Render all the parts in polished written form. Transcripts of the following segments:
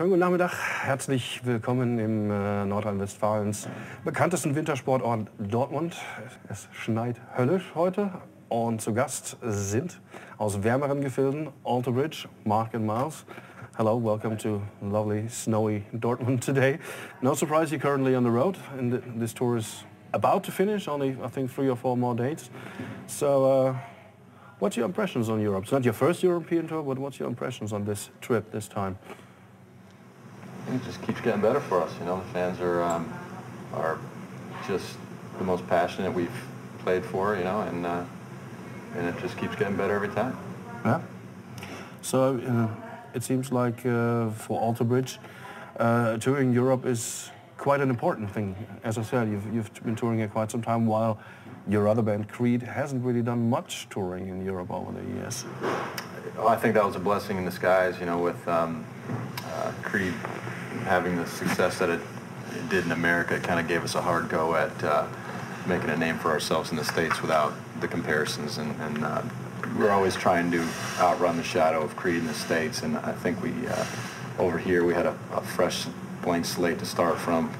Schönen guten Nachmittag, herzlich willkommen im Nordrhein-Westfalens bekanntesten Wintersportort Dortmund. Es schneit höllisch heute und zu Gast sind aus wärmeren Gefilden Alter Bridge, Mark and Myles. Hello, welcome to lovely snowy Dortmund today. No surprise you're currently on the road and this tour is about to finish, only I think 3 or 4 more dates. So what's your impressions on Europe? It's not your first European tour, but what's your impressions on this trip this time? It just keeps getting better for us, you know. The fans are just the most passionate we've played for, you know, and it just keeps getting better every time. Yeah. So it seems like for Alter Bridge, touring Europe is quite an important thing. As I said, you've been touring here quite some time, while your other band, Creed, hasn't really done much touring in Europe over the years. Well, I think that was a blessing in disguise, you know, with Creed having the success that it did in America. It kind of gave us a hard go at making a name for ourselves in the States without the comparisons, and we're always trying to outrun the shadow of Creed in the States, and I think we, over here, we had a fresh blank slate to start from,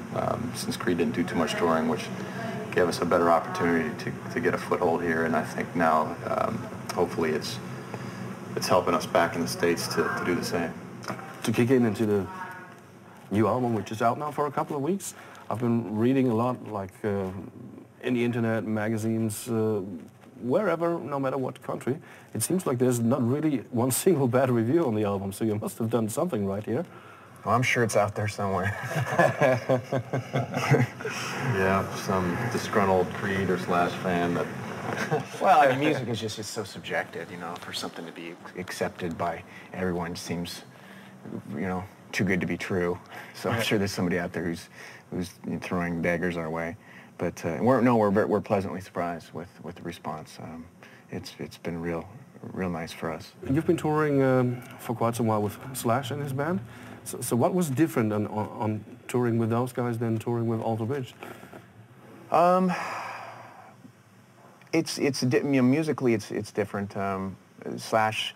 since Creed didn't do too much touring, which gave us a better opportunity to get a foothold here, and I think now, hopefully it's helping us back in the States to do the same. To kick into the new album, which is out now for a couple of weeks, I've been reading a lot, like in the internet, magazines, wherever, no matter what country. It seems like there's not really one single bad review on the album, so you must have done something right here. Well, I'm sure it's out there somewhere. Yeah, some disgruntled Creed or Slash fan that... Well, I mean, music is just so subjective, you know. For something to be accepted by everyone seems, you know, too good to be true. So I'm sure there's somebody out there who's throwing daggers our way. But we're pleasantly surprised with the response. It's been real nice for us. You've been touring for quite some while with Slash and his band. So what was different on touring with those guys than touring with Alter Bridge? Musically it's different. Slash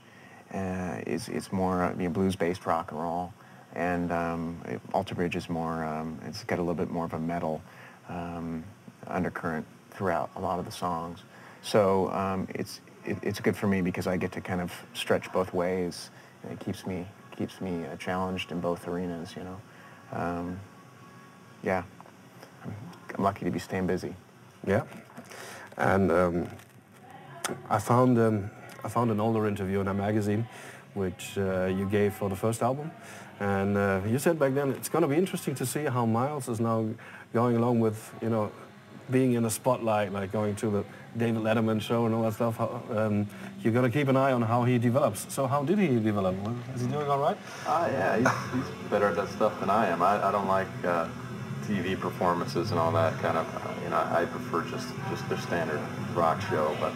is more blues-based rock and roll, and Alter Bridge is more. It's got a little bit more of a metal undercurrent throughout a lot of the songs. So it's good for me because I get to kind of stretch both ways. And it keeps me challenged in both arenas, you know. Yeah, I'm lucky to be staying busy. Yeah, and I found an older interview in a magazine, which you gave for the first album, and you said back then it's going to be interesting to see how Myles is now going along with, you know, being in the spotlight, like going to the David Letterman show and all that stuff. You're going to keep an eye on how he develops. So how did he develop? Is he doing all right? Yeah, he's better at that stuff than I am. I don't like TV performances and all that kind of, you know, I prefer just their standard rock show, but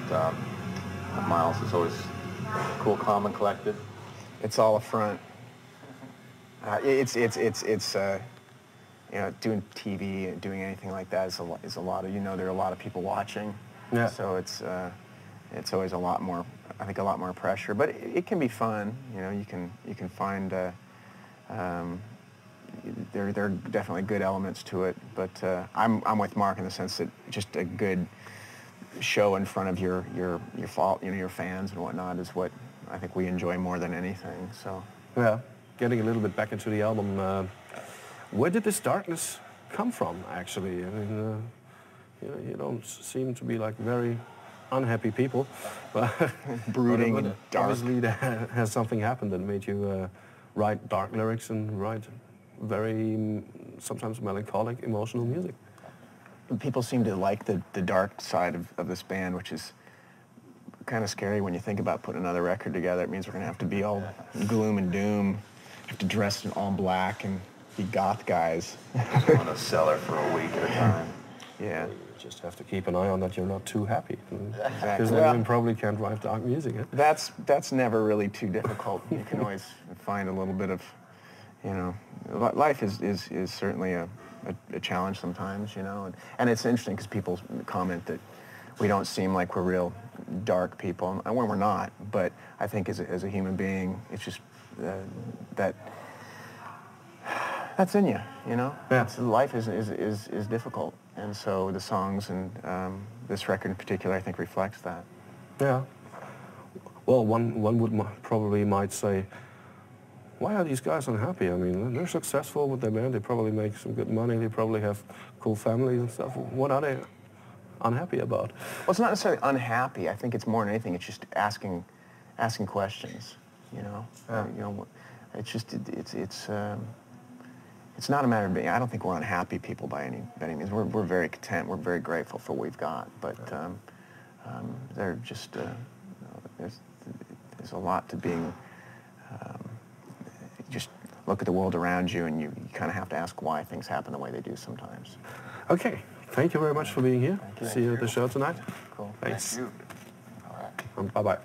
Myles is always cool, calm, and collected. It's all a front. It's you know, doing TV and doing anything like that is a lot of, you know, there are a lot of people watching. Yeah. So it's always a lot more, I think, a lot more pressure, but it can be fun. You know, you can find there are definitely good elements to it, but I'm with Mark in the sense that just a good show in front of your fans and whatnot is what I think we enjoy more than anything. So yeah, getting a little bit back into the album. Where did this darkness come from, actually? I mean, you don't seem to be like very unhappy people, but brooding and dark. Obviously, there has something happened that made you write dark lyrics and write very sometimes melancholic, emotional music. People seem to like the dark side of this band, which is kind of scary when you think about putting another record together. It means we're going to have to be all gloom and doom, have to dress in all black and be goth guys. On a cellar for a week at a time. Yeah. You just have to keep an eye on that you're not too happy. Exactly. Because then you probably can't write dark music. Eh? That's never really too difficult. You can always find a little bit of, you know, life is certainly a challenge sometimes, you know, and it's interesting because people comment that we don't seem like we're real dark people, and when we're not, but I think as a human being, it's just that That's in you, you know? Yeah. Life is difficult, and so the songs and this record in particular, I think, reflects that. Yeah. Well, one would probably might say, why are these guys unhappy? I mean, they're successful with their band. They probably make some good money. They probably have cool families and stuff. What are they unhappy about? Well, it's not necessarily unhappy. I think it's more than anything, it's just asking questions, you know? Yeah. You know, it's just, it's not a matter of being, I don't think we're unhappy people by any means. We're very content. We're very grateful for what we've got. But they're just, there's a lot to being, just look at the world around you and you kind of have to ask why things happen the way they do sometimes. Okay. Thank you very much for being here. Thank you. See you at the show tonight. Cool. Thanks. Thank you. All right. Bye-bye.